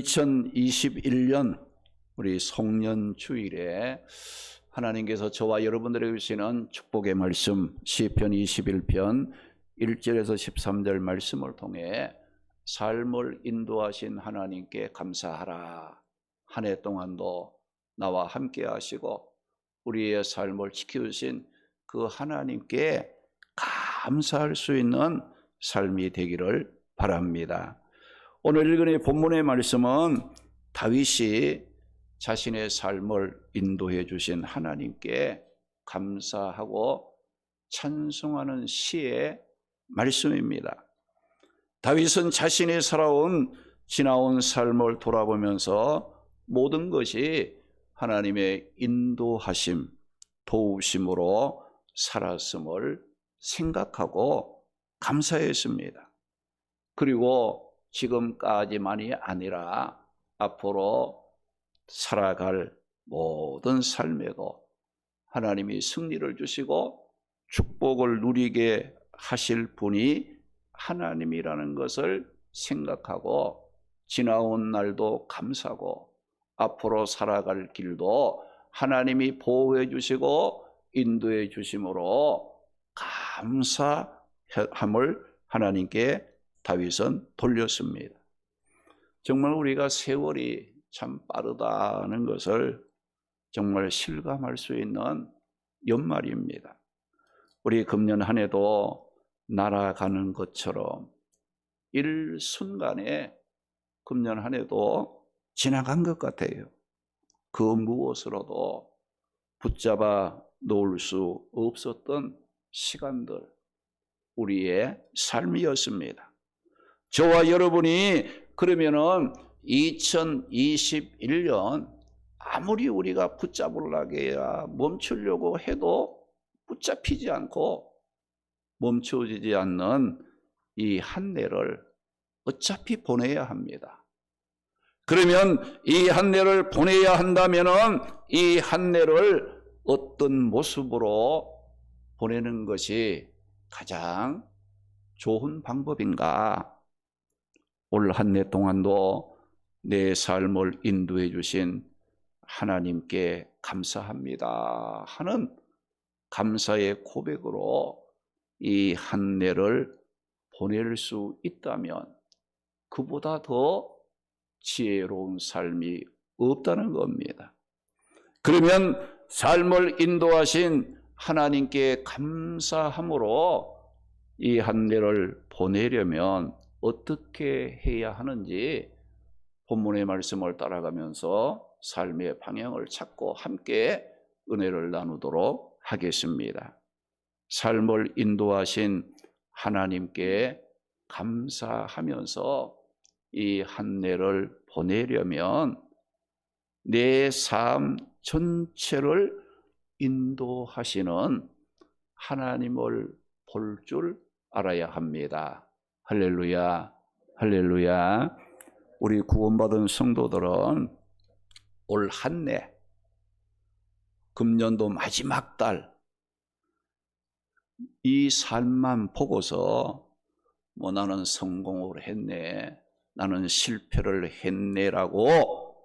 2021년 우리 송년 주일에 하나님께서 저와 여러분들에게 주시는 축복의 말씀 시편 21편 1절에서 13절 말씀을 통해 삶을 인도하신 하나님께 감사하라. 한 해 동안도 나와 함께 하시고 우리의 삶을 지켜주신 그 하나님께 감사할 수 있는 삶이 되기를 바랍니다. 오늘 읽은 이 본문의 말씀은 다윗이 자신의 삶을 인도해 주신 하나님께 감사하고 찬송하는 시의 말씀입니다. 다윗은 자신이 살아온 지나온 삶을 돌아보면서 모든 것이 하나님의 인도하심, 도우심으로 살았음을 생각하고 감사했습니다. 그리고 지금까지만이 아니라 앞으로 살아갈 모든 삶에도 하나님이 승리를 주시고 축복을 누리게 하실 분이 하나님이라는 것을 생각하고 지나온 날도 감사하고 앞으로 살아갈 길도 하나님이 보호해 주시고 인도해 주심으로 감사함을 하나님께 다윗은 돌렸습니다. 정말 우리가 세월이 참 빠르다는 것을 정말 실감할 수 있는 연말입니다. 우리 금년 한 해도 날아가는 것처럼 일순간에 금년 한 해도 지나간 것 같아요. 그 무엇으로도 붙잡아 놓을 수 없었던 시간들, 우리의 삶이었습니다. 저와 여러분이 그러면은 2021년 아무리 우리가 붙잡으려고 멈추려고 해도 붙잡히지 않고 멈춰지지 않는 이 한 해를 어차피 보내야 합니다. 그러면 이 한 해를 보내야 한다면은 이 한 해를 어떤 모습으로 보내는 것이 가장 좋은 방법인가? 올 한 해 동안도 내 삶을 인도해 주신 하나님께 감사합니다 하는 감사의 고백으로 이 한 해를 보낼 수 있다면 그보다 더 지혜로운 삶이 없다는 겁니다. 그러면 삶을 인도하신 하나님께 감사함으로 이 한 해를 보내려면 어떻게 해야 하는지 본문의 말씀을 따라가면서 삶의 방향을 찾고 함께 은혜를 나누도록 하겠습니다. 삶을 인도하신 하나님께 감사하면서 이 한 해를 보내려면 내 삶 전체를 인도하시는 하나님을 볼 줄 알아야 합니다. 할렐루야, 할렐루야. 우리 구원받은 성도들은 올 한 해, 금년도 마지막 달, 이 삶만 보고서 뭐 나는 성공을 했네, 나는 실패를 했네라고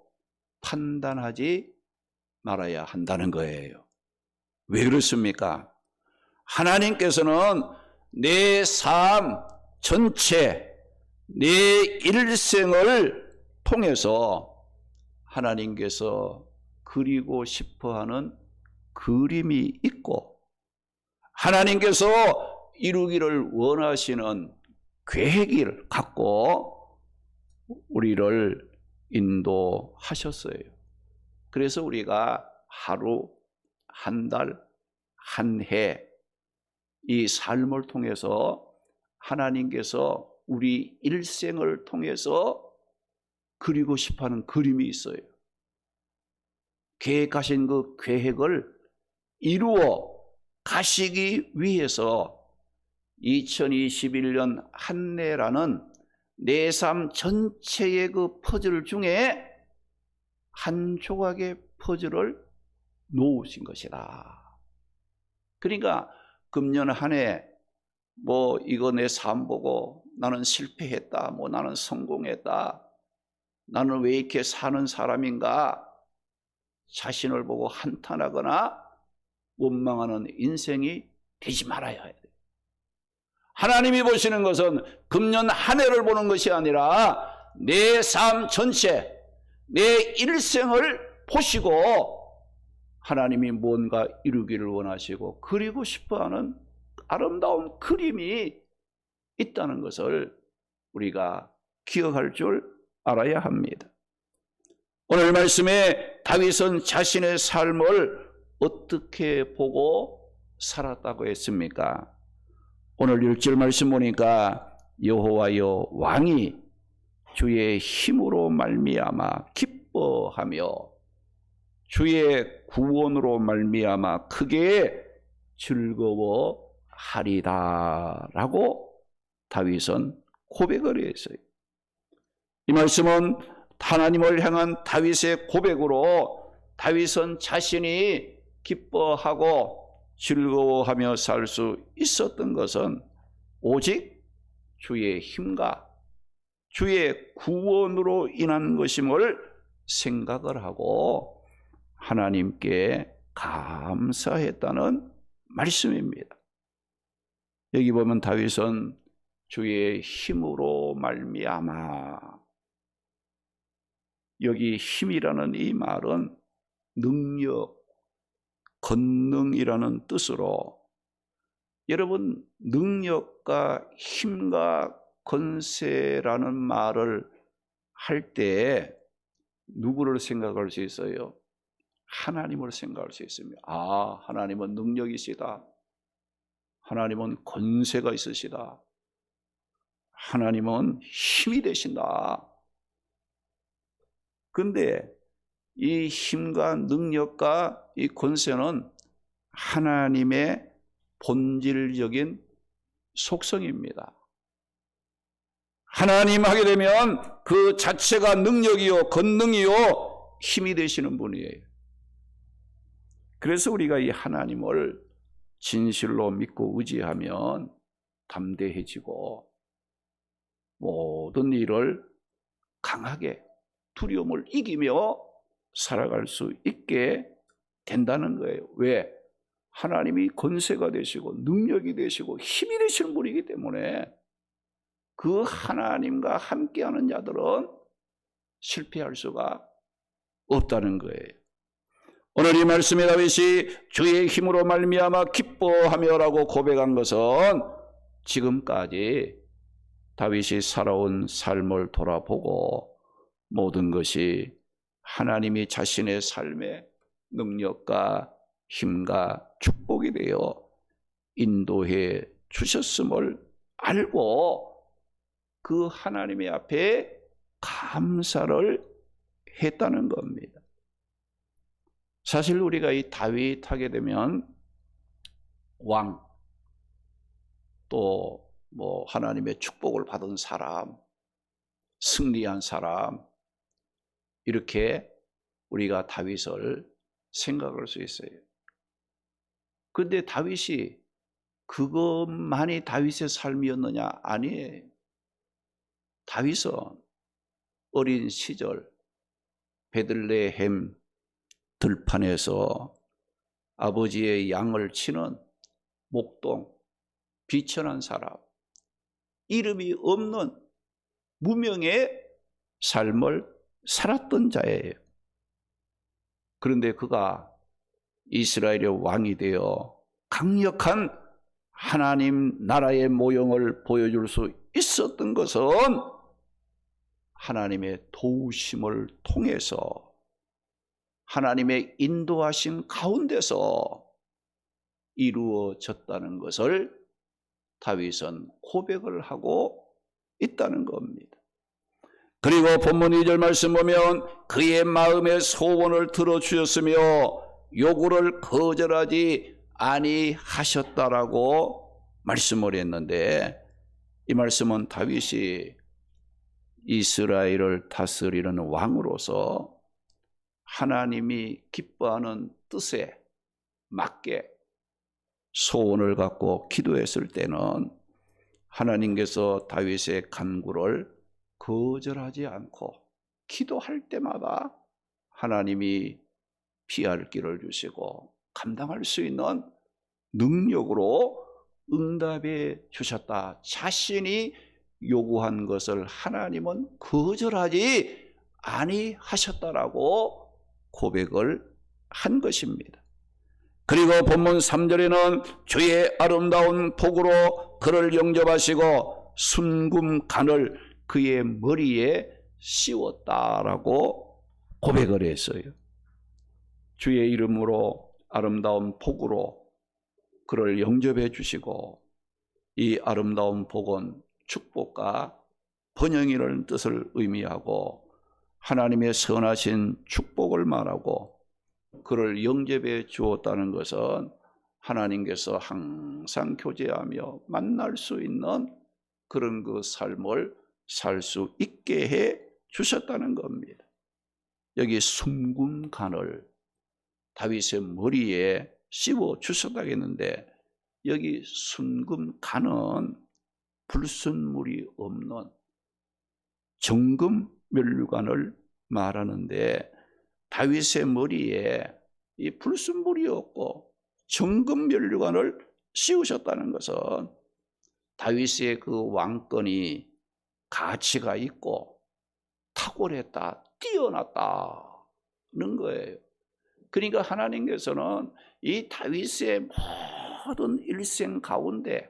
판단하지 말아야 한다는 거예요. 왜 그렇습니까? 하나님께서는 내 삶 전체, 내 일생을 통해서 하나님께서 그리고 싶어하는 그림이 있고 하나님께서 이루기를 원하시는 계획을 갖고 우리를 인도하셨어요. 그래서 우리가 하루, 한 달, 한 해, 이 삶을 통해서 하나님께서 우리 일생을 통해서 그리고 싶어하는 그림이 있어요. 계획하신 그 계획을 이루어 가시기 위해서 2021년 한 해라는 내 삶 전체의 그 퍼즐 중에 한 조각의 퍼즐을 놓으신 것이다. 그러니까 금년 한 해 뭐 이거 내 삶 보고 나는 실패했다, 뭐 나는 성공했다, 나는 왜 이렇게 사는 사람인가? 자신을 보고 한탄하거나 원망하는 인생이 되지 말아야 해요. 하나님이 보시는 것은 금년 한 해를 보는 것이 아니라 내 삶 전체, 내 일생을 보시고 하나님이 뭔가 이루기를 원하시고 그리고 싶어하는 아름다운 그림이 있다는 것을 우리가 기억할 줄 알아야 합니다. 오늘 말씀에 다윗은 자신의 삶을 어떻게 보고 살았다고 했습니까? 오늘 1절 말씀 보니까 여호와여 왕이 주의 힘으로 말미암아 기뻐하며 주의 구원으로 말미암아 크게 즐거워하리다 라고 다윗은 고백을 했어요. 이 말씀은 하나님을 향한 다윗의 고백으로 다윗은 자신이 기뻐하고 즐거워하며 살 수 있었던 것은 오직 주의 힘과 주의 구원으로 인한 것임을 생각을 하고 하나님께 감사했다는 말씀입니다. 여기 보면 다윗은 주의 힘으로 말미암아, 여기 힘이라는 이 말은 능력, 권능이라는 뜻으로, 여러분 능력과 힘과 권세라는 말을 할 때 누구를 생각할 수 있어요? 하나님을 생각할 수 있습니다. 아, 하나님은 능력이시다. 하나님은 권세가 있으시다. 하나님은 힘이 되신다. 근데 이 힘과 능력과 이 권세는 하나님의 본질적인 속성입니다. 하나님 하게 되면 그 자체가 능력이요, 권능이요, 힘이 되시는 분이에요. 그래서 우리가 이 하나님을 진실로 믿고 의지하면 담대해지고 모든 일을 강하게 두려움을 이기며 살아갈 수 있게 된다는 거예요. 왜? 하나님이 권세가 되시고 능력이 되시고 힘이 되시는 분이기 때문에 그 하나님과 함께하는 자들은 실패할 수가 없다는 거예요. 오늘 이 말씀에 다윗이 주의 힘으로 말미암아 기뻐하며라고 고백한 것은 지금까지 다윗이 살아온 삶을 돌아보고 모든 것이 하나님이 자신의 삶의 능력과 힘과 축복이 되어 인도해 주셨음을 알고 그 하나님의 앞에 감사를 했다는 겁니다. 사실 우리가 이 다윗 하게 되면 왕, 또 뭐 하나님의 축복을 받은 사람, 승리한 사람, 이렇게 우리가 다윗을 생각할 수 있어요. 그런데 다윗이 그것만이 다윗의 삶이었느냐? 아니에요. 다윗은 어린 시절 베들레헴 들판에서 아버지의 양을 치는 목동, 비천한 사람, 이름이 없는 무명의 삶을 살았던 자예요. 그런데 그가 이스라엘의 왕이 되어 강력한 하나님 나라의 모형을 보여줄 수 있었던 것은 하나님의 도우심을 통해서 하나님의 인도하심 가운데서 이루어졌다는 것을 다윗은 고백을 하고 있다는 겁니다. 그리고 본문 2절 말씀 보면 그의 마음의 소원을 들어주셨으며 요구를 거절하지 아니하셨다라고 말씀을 했는데, 이 말씀은 다윗이 이스라엘을 다스리는 왕으로서 하나님이 기뻐하는 뜻에 맞게 소원을 갖고 기도했을 때는 하나님께서 다윗의 간구를 거절하지 않고 기도할 때마다 하나님이 피할 길을 주시고 감당할 수 있는 능력으로 응답해 주셨다. 자신이 요구한 것을 하나님은 거절하지 아니하셨다라고 고백을 한 것입니다. 그리고 본문 3절에는 주의 아름다운 복으로 그를 영접하시고 순금간을 그의 머리에 씌웠다라고 고백을 했어요. 주의 이름으로 아름다운 복으로 그를 영접해 주시고, 이 아름다운 복은 축복과 번영이라는 뜻을 의미하고 하나님의 선하신 축복을 말하고, 그를 영접해 주었다는 것은 하나님께서 항상 교제하며 만날 수 있는 그런 그 삶을 살 수 있게 해 주셨다는 겁니다. 여기 순금간을 다윗의 머리에 씌워 주셨다겠는데, 여기 순금간은 불순물이 없는 정금 면류관을 말하는데, 다윗의 머리에 이 불순물이 없고 정금 면류관을 씌우셨다는 것은 다윗의 그 왕권이 가치가 있고 탁월했다, 뛰어났다는 거예요. 그러니까 하나님께서는 이 다윗의 모든 일생 가운데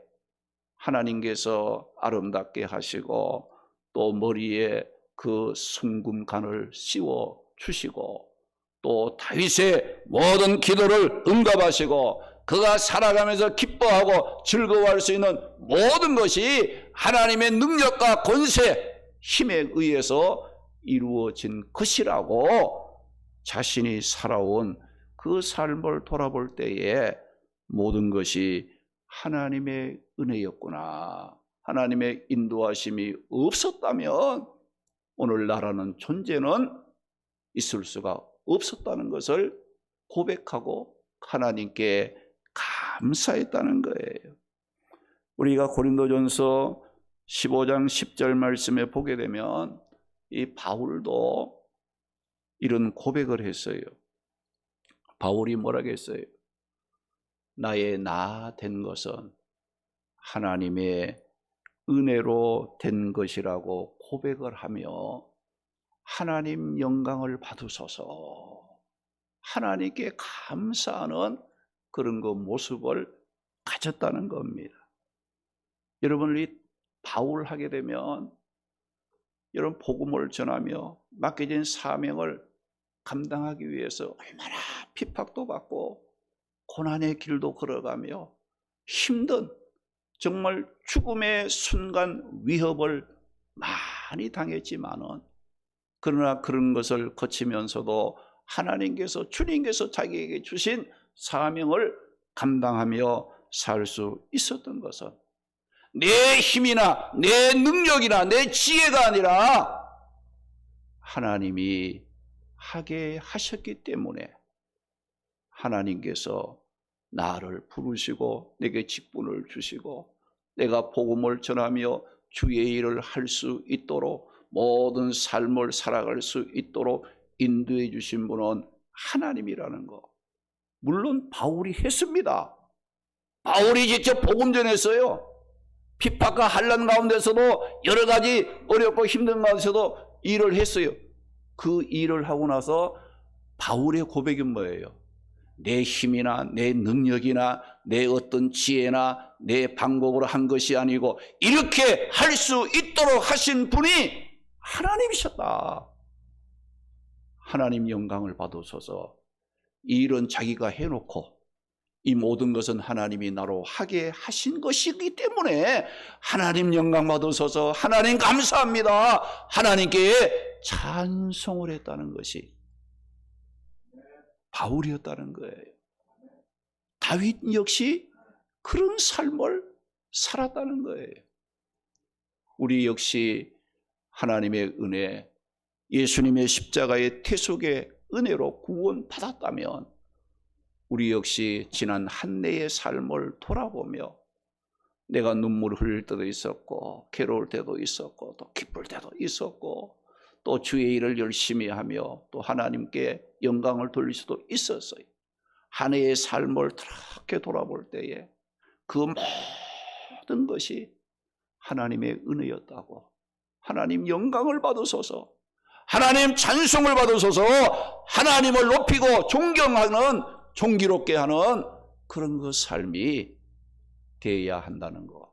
하나님께서 아름답게 하시고 또 머리에 그 순금간을 씌워 주시고 또 다윗의 모든 기도를 응답하시고 그가 살아가면서 기뻐하고 즐거워할 수 있는 모든 것이 하나님의 능력과 권세, 힘에 의해서 이루어진 것이라고 자신이 살아온 그 삶을 돌아볼 때에 모든 것이 하나님의 은혜였구나, 하나님의 인도하심이 없었다면 오늘나라는 존재는 있을 수가 없었다는 것을 고백하고 하나님께 감사했다는 거예요. 우리가 고린도전서 15장 10절 말씀에 보게 되면 이 바울도 이런 고백을 했어요. 바울이 뭐라고 했어요? 나의 나 된 것은 하나님의 은혜로 된 것이라고 고백을 하며 하나님 영광을 받으소서, 하나님께 감사하는 그런 그 모습을 가졌다는 겁니다. 여러분, 이 바울 하게 되면 여러분 복음을 전하며 맡겨진 사명을 감당하기 위해서 얼마나 핍박도 받고 고난의 길도 걸어가며 힘든 정말 죽음의 순간 위협을 많이 당했지만은, 그러나 그런 것을 거치면서도 하나님께서, 주님께서 자기에게 주신 사명을 감당하며 살 수 있었던 것은 내 힘이나 내 능력이나 내 지혜가 아니라 하나님이 하게 하셨기 때문에 하나님께서 나를 부르시고 내게 직분을 주시고 내가 복음을 전하며 주의 일을 할 수 있도록 모든 삶을 살아갈 수 있도록 인도해 주신 분은 하나님이라는 거. 물론 바울이 했습니다. 바울이 직접 복음 전했어요. 핍박과 환난 가운데서도 여러 가지 어렵고 힘든 가운데서도 일을 했어요. 그 일을 하고 나서 바울의 고백은 뭐예요? 내 힘이나 내 능력이나 내 어떤 지혜나 내 방법으로 한 것이 아니고 이렇게 할 수 있도록 하신 분이 하나님이셨다. 하나님 영광을 받으소서. 이 일은 자기가 해놓고 이 모든 것은 하나님이 나로 하게 하신 것이기 때문에 하나님 영광 받으소서, 하나님 감사합니다, 하나님께 찬송을 했다는 것이 바울이었다는 거예요. 다윗 역시 그런 삶을 살았다는 거예요. 우리 역시 하나님의 은혜, 예수님의 십자가의 태속의 은혜로 구원받았다면 우리 역시 지난 한 해의 삶을 돌아보며 내가 눈물을 흘릴 때도 있었고 괴로울 때도 있었고 또 기쁠 때도 있었고 또 주의 일을 열심히 하며 또 하나님께 영광을 돌릴 수도 있었어요. 한 해의 삶을 그렇게 돌아볼 때에 그 모든 것이 하나님의 은혜였다고, 하나님 영광을 받으소서, 하나님 찬송을 받으소서, 하나님을 높이고 존경하는, 존귀롭게 하는 그런 그 삶이 되어야 한다는 거.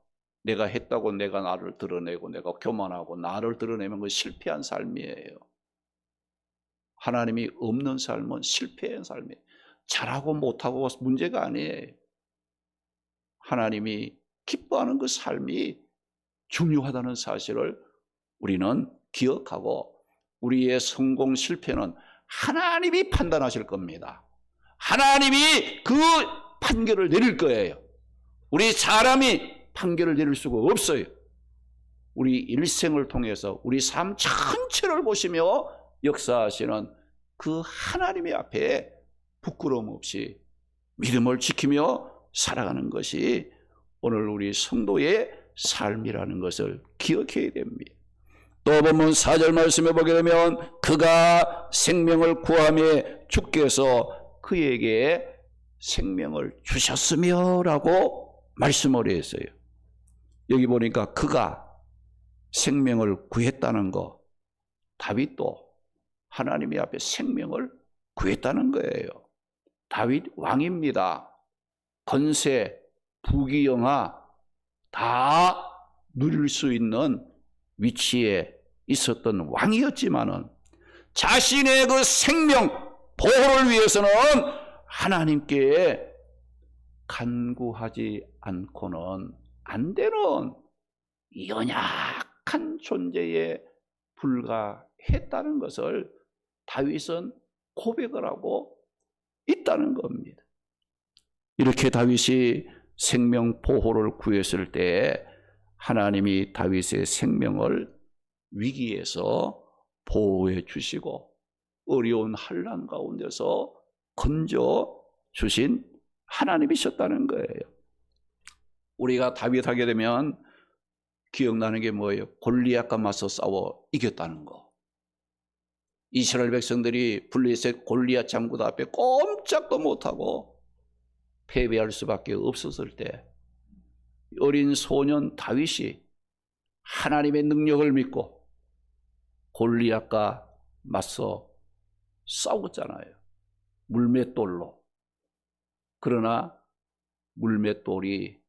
내가 했다고 내가 나를 드러내고 내가 교만하고 나를 드러내면 그 실패한 삶이에요. 하나님이 없는 삶은 실패한 삶이에요. 잘하고 못하고 문제가 아니에요. 하나님이 기뻐하는 그 삶이 중요하다는 사실을 우리는 기억하고, 우리의 성공 실패는 하나님이 판단하실 겁니다. 하나님이 그 판결을 내릴 거예요. 우리 사람이 판결을 내릴 수가 없어요. 우리 일생을 통해서 우리 삶 전체를 보시며 역사하시는 그 하나님의 앞에 부끄러움 없이 믿음을 지키며 살아가는 것이 오늘 우리 성도의 삶이라는 것을 기억해야 됩니다. 또 보면 4절 말씀해 보게 되면 그가 생명을 구하며 주께서 그에게 생명을 주셨으며 라고 말씀을 했어요. 여기 보니까 그가 생명을 구했다는 거, 다윗도 하나님의 앞에 생명을 구했다는 거예요. 다윗 왕입니다. 건세, 부귀영화 다 누릴 수 있는 위치에 있었던 왕이었지만은 자신의 그 생명 보호를 위해서는 하나님께 간구하지 않고는 안 되는 연약한 존재에 불과했다는 것을 다윗은 고백을 하고 있다는 겁니다. 이렇게 다윗이 생명 보호를 구했을 때 하나님이 다윗의 생명을 위기에서 보호해 주시고 어려운 환난 가운데서 건져 주신 하나님이셨다는 거예요. 우리가 다윗 하게 되면 기억나는 게 뭐예요? 골리앗과 맞서 싸워 이겼다는 거. 이스라엘 백성들이 블레셋 골리앗 장군 앞에 꼼짝도 못하고 패배할 수밖에 없었을 때 어린 소년 다윗이 하나님의 능력을 믿고 골리앗과 맞서 싸웠잖아요. 물맷돌로. 그러나 물맷돌이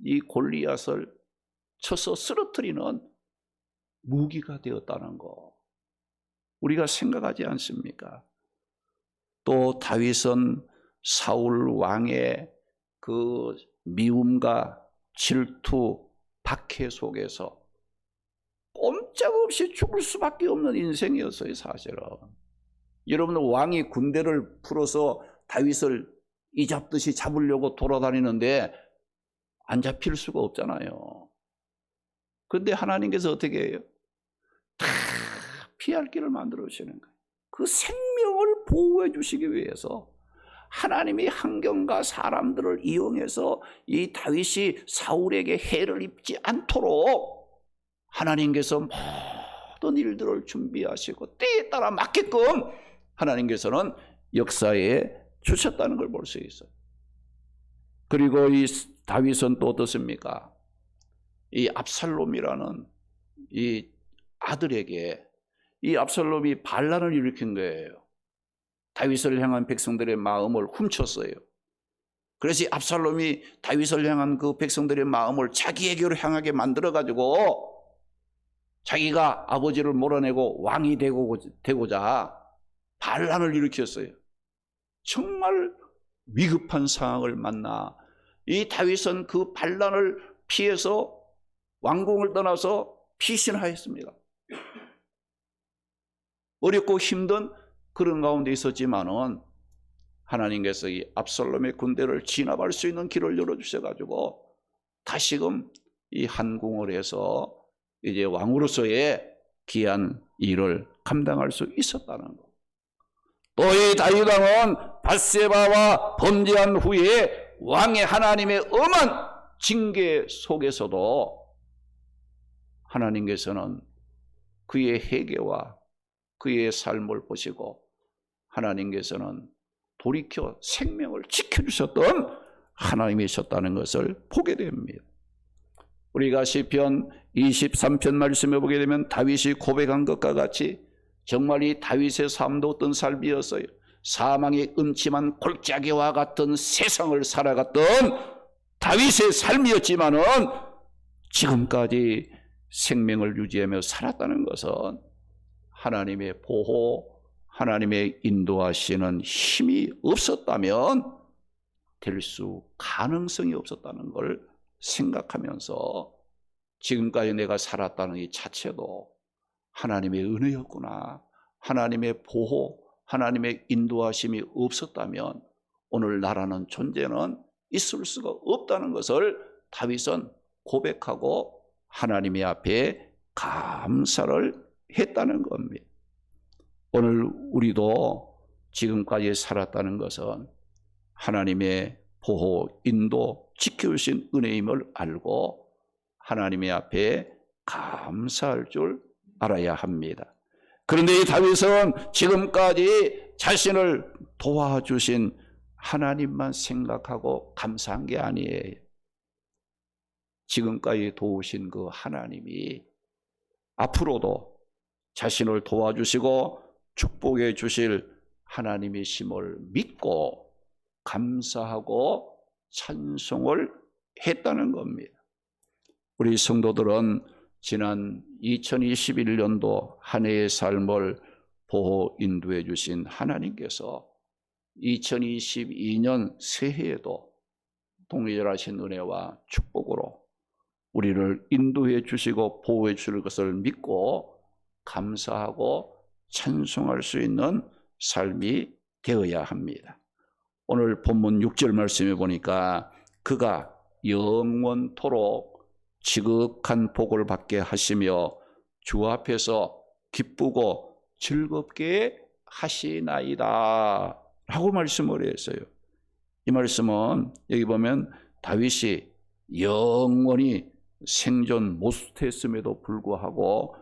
이 골리앗을 쳐서 쓰러뜨리는 무기가 되었다는 거 우리가 생각하지 않습니까? 또 다윗은 사울 왕의 그 미움과 질투, 박해 속에서 꼼짝없이 죽을 수밖에 없는 인생이었어요, 사실은. 여러분, 왕이 군대를 풀어서 다윗을 이잡듯이 잡으려고 돌아다니는데 안 잡힐 수가 없잖아요. 그런데 하나님께서 어떻게 해요? 다 피할 길을 만들어 주시는 거예요. 그 생명을 보호해 주시기 위해서 하나님이 환경과 사람들을 이용해서 이 다윗이 사울에게 해를 입지 않도록 하나님께서 모든 일들을 준비하시고 때에 따라 맞게끔 하나님께서는 역사에 주셨다는 걸 볼 수 있어요. 그리고 이 다윗은 또 어떻습니까? 이 압살롬이라는 이 아들에게 이 압살롬이 반란을 일으킨 거예요. 다윗을 향한 백성들의 마음을 훔쳤어요. 그래서 압살롬이 다윗을 향한 그 백성들의 마음을 자기에게로 향하게 만들어가지고 자기가 아버지를 몰아내고 왕이 되고자 반란을 일으켰어요. 정말 위급한 상황을 만나 이 다윗은 그 반란을 피해서 왕궁을 떠나서 피신하였습니다. 어렵고 힘든 그런 가운데 있었지만은 하나님께서 이 압살롬의 군대를 진압할 수 있는 길을 열어주셔가지고 다시금 이 한궁을 해서 이제 왕으로서의 귀한 일을 감당할 수 있었다는 것. 또 이 다윗 왕은 밧세바와 범죄한 후에 왕의 하나님의 엄한 징계 속에서도 하나님께서는 그의 회개와 그의 삶을 보시고 하나님께서는 돌이켜 생명을 지켜주셨던 하나님이셨다는 것을 보게 됩니다. 우리가 시편 23편 말씀에 보게 되면 다윗이 고백한 것과 같이 정말 이 다윗의 삶도 어떤 삶이었어요. 사망의 음침한 골짜기와 같은 세상을 살아갔던 다윗의 삶이었지만은 지금까지 생명을 유지하며 살았다는 것은 하나님의 보호, 하나님의 인도하시는 힘이 없었다면 될 수 가능성이 없었다는 걸 생각하면서 지금까지 내가 살았다는 이 자체도 하나님의 은혜였구나. 하나님의 보호, 하나님의 인도하심이 없었다면 오늘 나라는 존재는 있을 수가 없다는 것을 다윗은 고백하고 하나님의 앞에 감사를 했다는 겁니다. 오늘 우리도 지금까지 살았다는 것은 하나님의 보호, 인도, 지켜주신 은혜임을 알고 하나님의 앞에 감사할 줄 알아야 합니다. 그런데 이 다윗은 지금까지 자신을 도와주신 하나님만 생각하고 감사한 게 아니에요. 지금까지 도우신 그 하나님이 앞으로도 자신을 도와주시고 축복해 주실 하나님이심을 믿고 감사하고 찬송을 했다는 겁니다. 우리 성도들은 지난 2021년도 한 해의 삶을 보호 인도해 주신 하나님께서 2022년 새해에도 동일하신 은혜와 축복으로 우리를 인도해 주시고 보호해 주실 것을 믿고 감사하고 찬송할 수 있는 삶이 되어야 합니다. 오늘 본문 6절 말씀에 보니까 그가 영원토록 지극한 복을 받게 하시며 주 앞에서 기쁘고 즐겁게 하시나이다 라고 말씀을 했어요. 이 말씀은 여기 보면 다윗이 영원히 생존 못했음에도 불구하고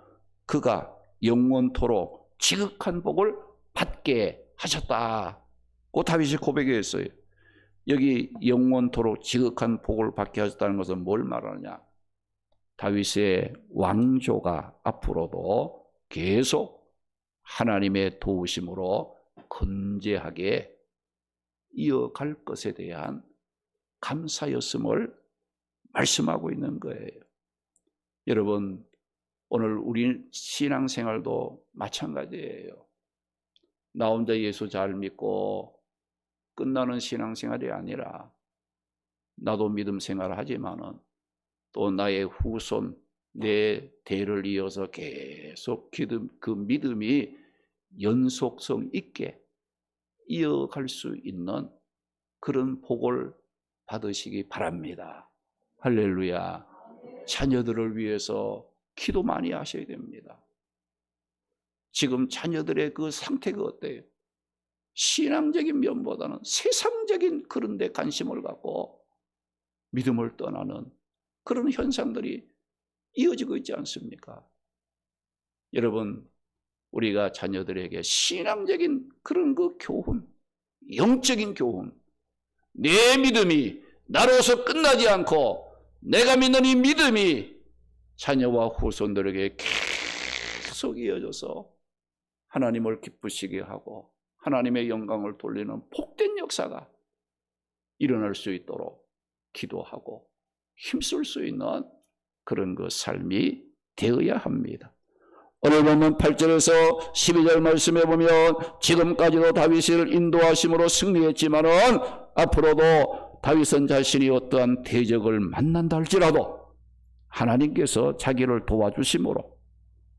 그가 영원토록 지극한 복을 받게 하셨다고 다윗이 고백했어요. 여기 영원토록 지극한 복을 받게 하셨다는 것은 뭘 말하느냐? 다윗의 왕조가 앞으로도 계속 하나님의 도우심으로 건재하게 이어갈 것에 대한 감사였음을 말씀하고 있는 거예요. 여러분, 오늘 우리 신앙생활도 마찬가지예요. 나 혼자 예수 잘 믿고 끝나는 신앙생활이 아니라 나도 믿음 생활을 하지만은 또 나의 후손, 내 대를 이어서 계속 그 믿음이 연속성 있게 이어갈 수 있는 그런 복을 받으시기 바랍니다. 할렐루야. 자녀들을 위해서 기도 많이 하셔야 됩니다. 지금 자녀들의 그 상태가 어때요? 신앙적인 면보다는 세상적인 그런 데 관심을 갖고 믿음을 떠나는 그런 현상들이 이어지고 있지 않습니까? 여러분, 우리가 자녀들에게 신앙적인 그런 그 교훈, 영적인 교훈, 내 믿음이 나로서 끝나지 않고 내가 믿는 이 믿음이 자녀와 후손들에게 계속 이어져서 하나님을 기쁘시게 하고 하나님의 영광을 돌리는 복된 역사가 일어날 수 있도록 기도하고 힘쓸 수 있는 그런 그 삶이 되어야 합니다. 오늘 보면 8절에서 12절 말씀에 보면 지금까지도 다윗을 인도하심으로 승리했지만은 앞으로도 다윗은 자신이 어떠한 대적을 만난다 할지라도 하나님께서 자기를 도와주심으로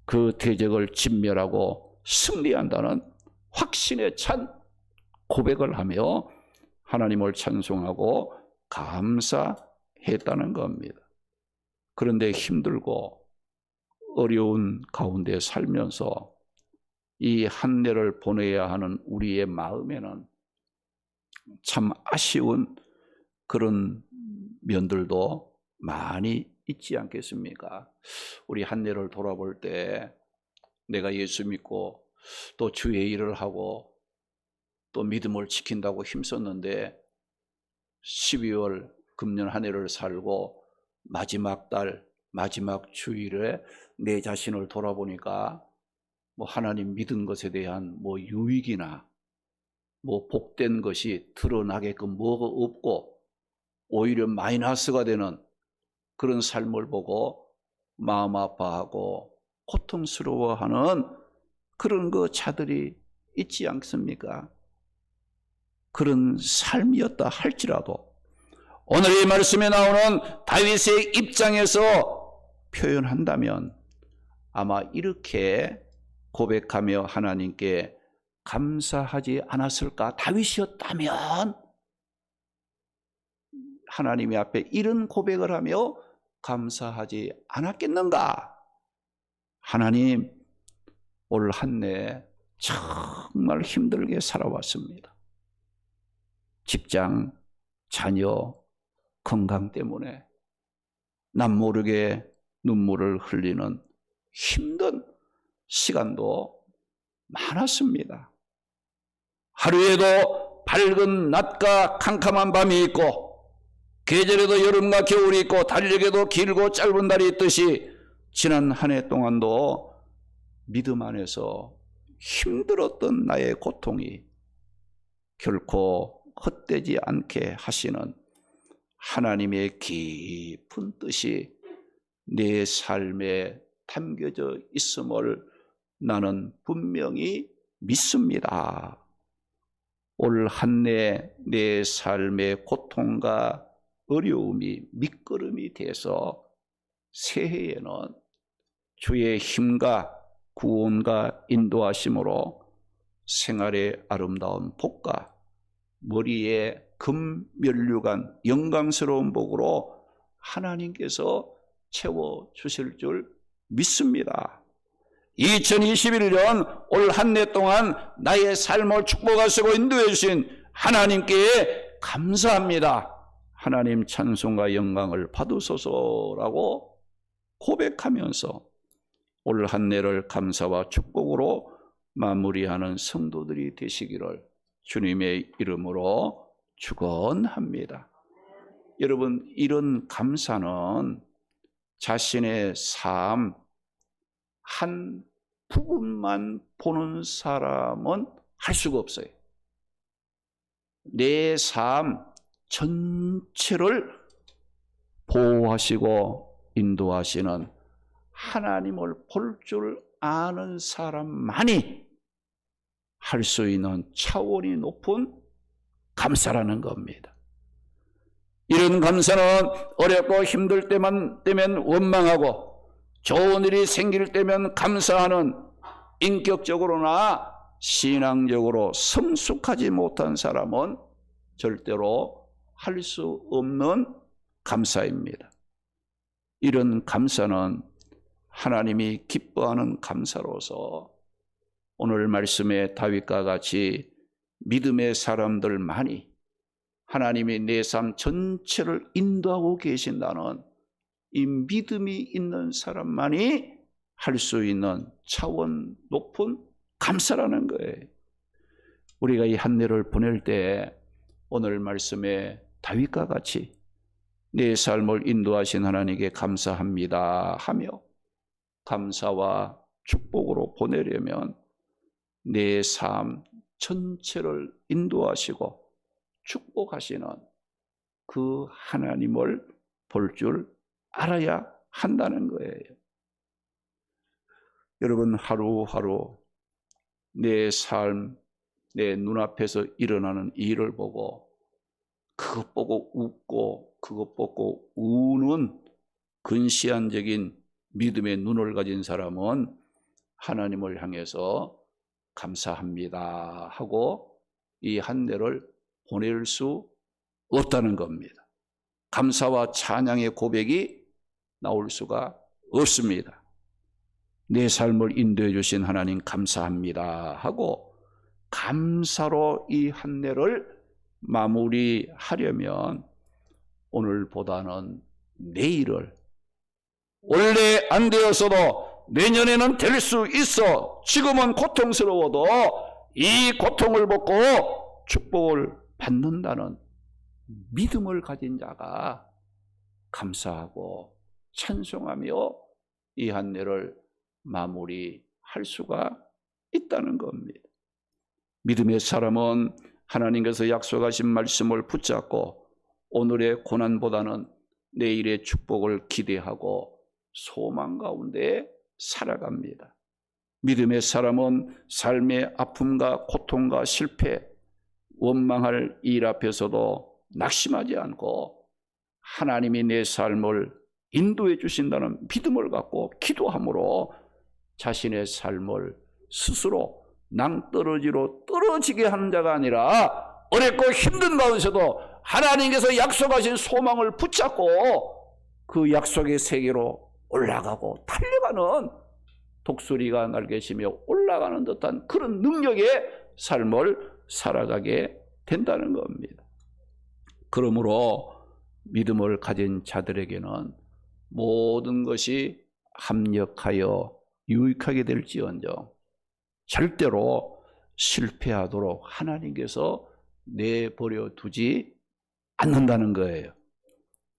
그 대적을 진멸하고 승리한다는 확신에 찬 고백을 하며 하나님을 찬송하고 감사했다는 겁니다. 그런데 힘들고 어려운 가운데 살면서 이 한 해를 보내야 하는 우리의 마음에는 참 아쉬운 그런 면들도 많이 있지 않겠습니까? 우리 한 해를 돌아볼 때 내가 예수 믿고 또 주의 일을 하고 또 믿음을 지킨다고 힘썼는데 12월 금년 한 해를 살고 마지막 달 마지막 주일에 내 자신을 돌아보니까 뭐 하나님 믿은 것에 대한 뭐 유익이나 뭐 복된 것이 드러나게끔 뭐가 없고 오히려 마이너스가 되는 그런 삶을 보고 마음 아파하고 고통스러워하는 그런 그 자들이 있지 않습니까? 그런 삶이었다 할지라도 오늘 이 말씀에 나오는 다윗의 입장에서 표현한다면 아마 이렇게 고백하며 하나님께 감사하지 않았을까? 다윗이었다면 하나님의 앞에 이런 고백을 하며 감사하지 않았겠는가? 하나님, 올 한 해 정말 힘들게 살아왔습니다. 직장, 자녀, 건강 때문에 남모르게 눈물을 흘리는 힘든 시간도 많았습니다. 하루에도 밝은 낮과 캄캄한 밤이 있고 계절에도 여름과 겨울이 있고 달력에도 길고 짧은 달이 있듯이 지난 한 해 동안도 믿음 안에서 힘들었던 나의 고통이 결코 헛되지 않게 하시는 하나님의 깊은 뜻이 내 삶에 담겨져 있음을 나는 분명히 믿습니다. 올 한 해 내 삶의 고통과 어려움이 밑거름이 돼서 새해에는 주의 힘과 구원과 인도하심으로 생활의 아름다운 복과 머리에 금면류관 영광스러운 복으로 하나님께서 채워주실 줄 믿습니다. 2021년 올 한 해 동안 나의 삶을 축복하시고 인도해 주신 하나님께 감사합니다. 하나님 찬송과 영광을 받으소서라고 고백하면서 올 한 해를 감사와 축복으로 마무리하는 성도들이 되시기를 주님의 이름으로 축원합니다. 여러분, 이런 감사는 자신의 삶 한 부분만 보는 사람은 할 수가 없어요. 내 삶 전체를 보호하시고 인도하시는 하나님을 볼 줄 아는 사람만이 할 수 있는 차원이 높은 감사라는 겁니다. 이런 감사는 어렵고 힘들 때면 원망하고 좋은 일이 생길 때면 감사하는 인격적으로나 신앙적으로 성숙하지 못한 사람은 절대로 할 수 없는 감사입니다. 이런 감사는 하나님이 기뻐하는 감사로서 오늘 말씀의 다윗과 같이 믿음의 사람들만이 하나님이 내 삶 전체를 인도하고 계신다는 이 믿음이 있는 사람만이 할 수 있는 차원 높은 감사라는 거예요. 우리가 이 한 해를 보낼 때 오늘 말씀에 다윗과 같이 내 삶을 인도하신 하나님께 감사합니다 하며 감사와 축복으로 보내려면 내 삶 전체를 인도하시고 축복하시는 그 하나님을 볼 줄 알아야 한다는 거예요. 여러분, 하루하루 내 삶, 내 눈앞에서 일어나는 일을 보고 그것 보고 웃고 그것 보고 우는 근시안적인 믿음의 눈을 가진 사람은 하나님을 향해서 감사합니다 하고 이 한 해를 보낼 수 없다는 겁니다. 감사와 찬양의 고백이 나올 수가 없습니다. 내 삶을 인도해 주신 하나님 감사합니다 하고 감사로 이 한 해를 마무리하려면 오늘보다는 내일을 원래 안 되었어도 내년에는 될 수 있어. 지금은 고통스러워도 이 고통을 벗고 축복을 받는다는 믿음을 가진 자가 감사하고 찬송하며 이 한 해를 마무리할 수가 있다는 겁니다. 믿음의 사람은 하나님께서 약속하신 말씀을 붙잡고 오늘의 고난보다는 내일의 축복을 기대하고 소망 가운데 살아갑니다. 믿음의 사람은 삶의 아픔과 고통과 실패, 원망할 일 앞에서도 낙심하지 않고 하나님이 내 삶을 인도해 주신다는 믿음을 갖고 기도함으로 자신의 삶을 스스로 낭떠러지로 떨어지게 하는 자가 아니라 어렵고 힘든 가운데서도 하나님께서 약속하신 소망을 붙잡고 그 약속의 세계로 올라가고 달려가는 독수리가 날개시며 올라가는 듯한 그런 능력의 삶을 살아가게 된다는 겁니다. 그러므로 믿음을 가진 자들에게는 모든 것이 합력하여 유익하게 될지언정 절대로 실패하도록 하나님께서 내버려 두지 않는다는 거예요.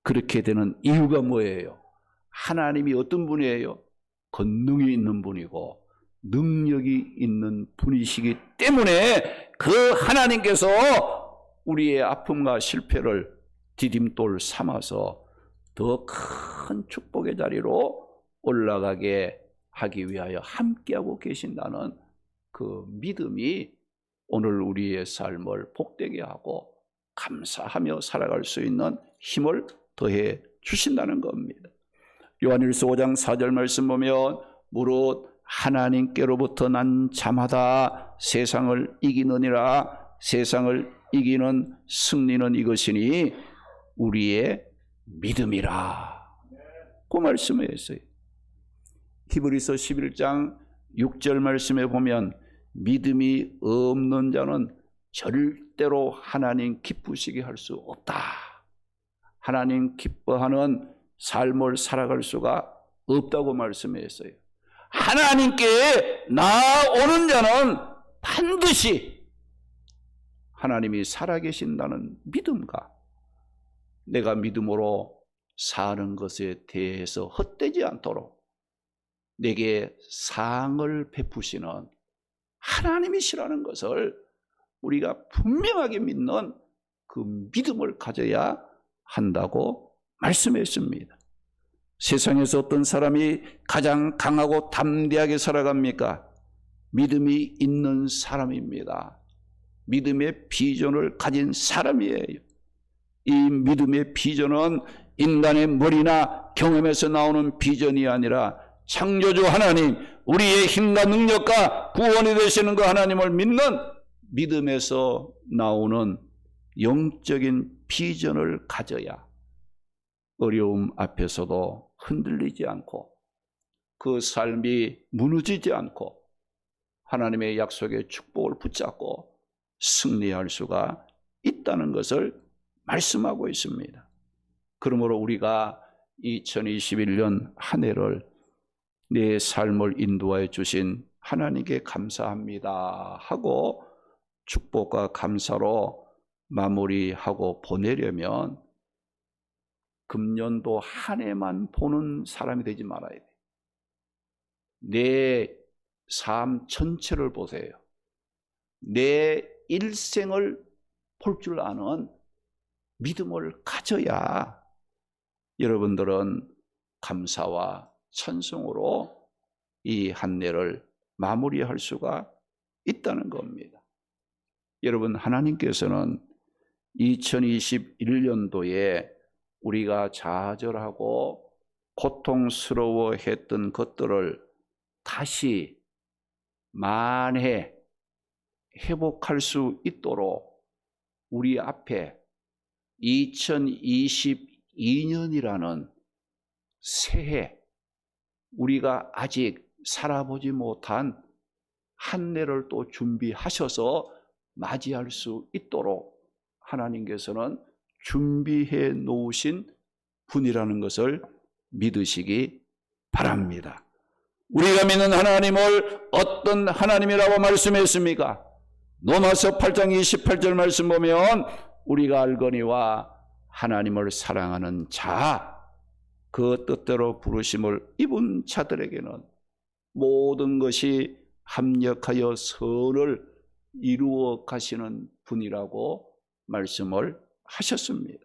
그렇게 되는 이유가 뭐예요? 하나님이 어떤 분이에요? 권능이 있는 분이고 능력이 있는 분이시기 때문에 그 하나님께서 우리의 아픔과 실패를 디딤돌 삼아서 더 큰 축복의 자리로 올라가게 하기 위하여 함께하고 계신다는 그 믿음이 오늘 우리의 삶을 복되게 하고 감사하며 살아갈 수 있는 힘을 더해 주신다는 겁니다. 요한일서 5장 4절 말씀 보면 무릇 하나님께로부터 난 자마다 세상을 이기느니라. 세상을 이기는 승리는 이것이니 우리의 믿음이라. 그 말씀을 했어요. 히브리서 11장 6절 말씀에 보면 믿음이 없는 자는 절대로 하나님 기쁘시게 할 수 없다. 하나님 기뻐하는 삶을 살아갈 수가 없다고 말씀했어요. 하나님께 나오는 자는 반드시 하나님이 살아계신다는 믿음과 내가 믿음으로 사는 것에 대해서 헛되지 않도록 내게 상을 베푸시는 하나님이시라는 것을 우리가 분명하게 믿는 그 믿음을 가져야 한다고 말씀했습니다. 세상에서 어떤 사람이 가장 강하고 담대하게 살아갑니까? 믿음이 있는 사람입니다. 믿음의 비전을 가진 사람이에요. 이 믿음의 비전은 인간의 머리나 경험에서 나오는 비전이 아니라 창조주 하나님, 우리의 힘과 능력과 구원이 되시는 그 하나님을 믿는 믿음에서 나오는 영적인 비전을 가져야 어려움 앞에서도 흔들리지 않고 그 삶이 무너지지 않고 하나님의 약속의 축복을 붙잡고 승리할 수가 있다는 것을 말씀하고 있습니다. 그러므로 우리가 2021년 한 해를 내 삶을 인도하여 주신 하나님께 감사합니다 하고 축복과 감사로 마무리하고 보내려면 금년도 한 해만 보는 사람이 되지 말아야 돼요. 내 삶 전체를 보세요. 내 일생을 볼 줄 아는 믿음을 가져야 여러분들은 감사와 찬송으로 이 한 해를 마무리할 수가 있다는 겁니다. 여러분, 하나님께서는 2021년도에 우리가 좌절하고 고통스러워했던 것들을 다시 만회 회복할 수 있도록 우리 앞에 2022년이라는 새해, 우리가 아직 살아보지 못한 한 해를 또 준비하셔서 맞이할 수 있도록 하나님께서는 준비해 놓으신 분이라는 것을 믿으시기 바랍니다. 우리가 믿는 하나님을 어떤 하나님이라고 말씀했습니까? 로마서 8장 28절 말씀 보면 우리가 알거니와 하나님을 사랑하는 자, 그 뜻대로 부르심을 입은 자들에게는 모든 것이 합력하여 선을 이루어 가시는 분이라고 말씀을 하셨습니다.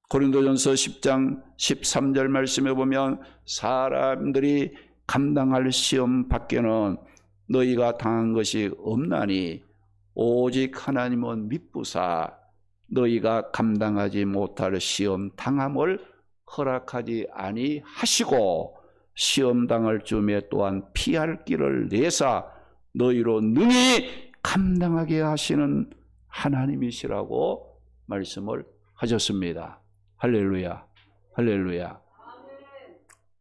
고린도전서 10장 13절 말씀에 보면 사람들이 감당할 시험 밖에는 너희가 당한 것이 없나니 오직 하나님은 미쁘사 너희가 감당하지 못할 시험 당함을 허락하지 아니하시고 시험 당할 쯤에 또한 피할 길을 내사 너희로 능히 감당하게 하시는 하나님이시라고 말씀을 하셨습니다. 할렐루야, 할렐루야.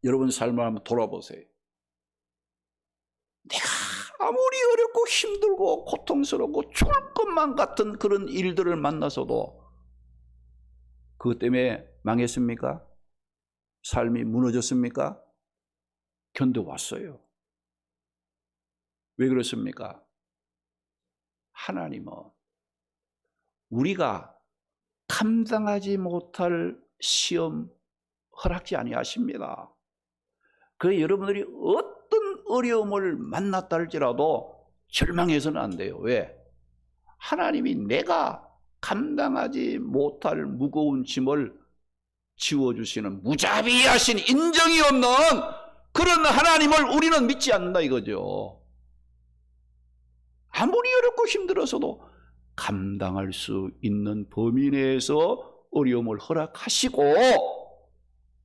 여러분 삶을 한번 돌아보세요. 내가 아무리 어렵고 힘들고 고통스럽고 죽을 것만 같은 그런 일들을 만나서도 그것 때문에 망했습니까? 삶이 무너졌습니까? 견뎌왔어요. 왜 그렇습니까? 하나님은 우리가 감당하지 못할 시험 허락지 아니하십니다. 그 여러분들이 어떤 어려움을 만났다 할지라도 절망해서는 안 돼요. 왜? 하나님이 내가 감당하지 못할 무거운 짐을 지워주시는 무자비하신 인정이 없는 그런 하나님을 우리는 믿지 않는다 이거죠. 아무리 어렵고 힘들어서도 감당할 수 있는 범위 내에서 어려움을 허락하시고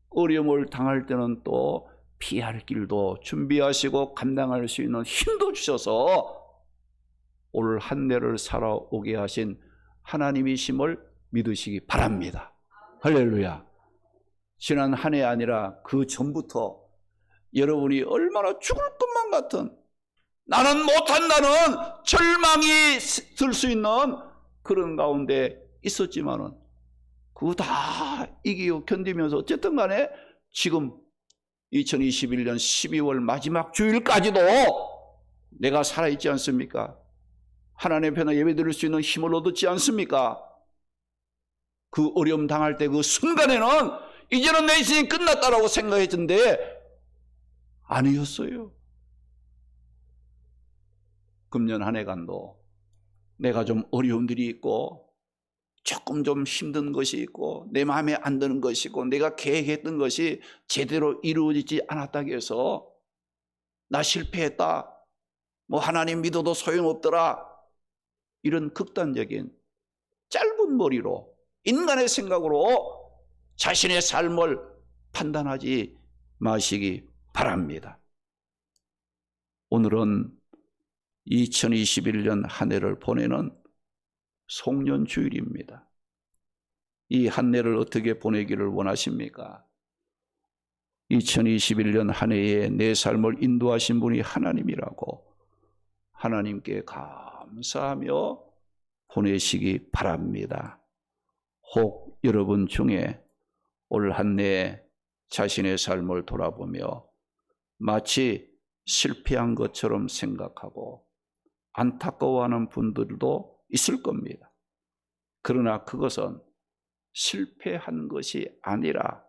어려움을 당할 때는 또 피할 길도 준비하시고 감당할 수 있는 힘도 주셔서 올 한 해를 살아오게 하신 하나님이심을 믿으시기 바랍니다. 할렐루야. 지난 한 해 아니라 그 전부터 여러분이 얼마나 죽을 것만 같은 나는 못한다는 절망이 들 수 있는 그런 가운데 있었지만은 그거 다 이기고 견디면서 어쨌든 간에 지금 2021년 12월 마지막 주일까지도 내가 살아있지 않습니까? 하나님 편에 예배드릴 수 있는 힘을 얻었지 않습니까? 그 어려움 당할 때 그 순간에는 이제는 내 인생이 끝났다라고 생각했는데 아니었어요. 금년 한 해간도 내가 좀 어려움들이 있고 조금 좀 힘든 것이 있고 내 마음에 안 드는 것이 있고 내가 계획했던 것이 제대로 이루어지지 않았다고 해서 나 실패했다, 뭐 하나님 믿어도 소용없더라, 이런 극단적인 짧은 머리로 인간의 생각으로 자신의 삶을 판단하지 마시기 바랍니다. 오늘은 2021년 한 해를 보내는 송년주일입니다. 이 한 해를 어떻게 보내기를 원하십니까? 2021년 한 해에 내 삶을 인도하신 분이 하나님이라고 하나님께 감사하며 보내시기 바랍니다. 혹 여러분 중에 올 한 해 자신의 삶을 돌아보며 마치 실패한 것처럼 생각하고 안타까워하는 분들도 있을 겁니다. 그러나 그것은 실패한 것이 아니라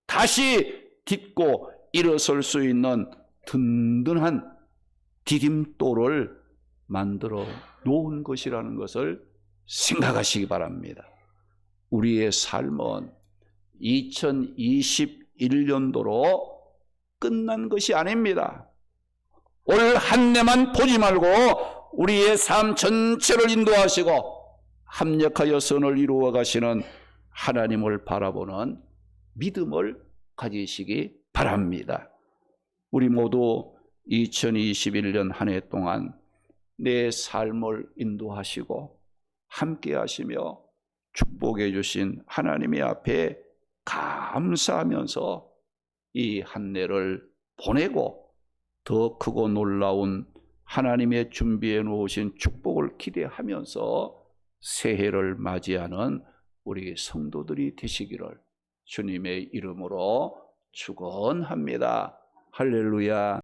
다시 딛고 일어설 수 있는 든든한 디딤돌을 만들어 놓은 것이라는 것을 생각하시기 바랍니다. 우리의 삶은 2021년도로 끝난 것이 아닙니다. 올 한 해만 보지 말고 우리의 삶 전체를 인도하시고 합력하여 선을 이루어 가시는 하나님을 바라보는 믿음을 가지시기 바랍니다. 우리 모두 2021년 한 해 동안 내 삶을 인도하시고 함께 하시며 축복해 주신 하나님의 앞에 감사하면서 이 한 해를 보내고 더 크고 놀라운 하나님의 준비해 놓으신 축복을 기대하면서 새해를 맞이하는 우리 성도들이 되시기를 주님의 이름으로 축원합니다. 할렐루야.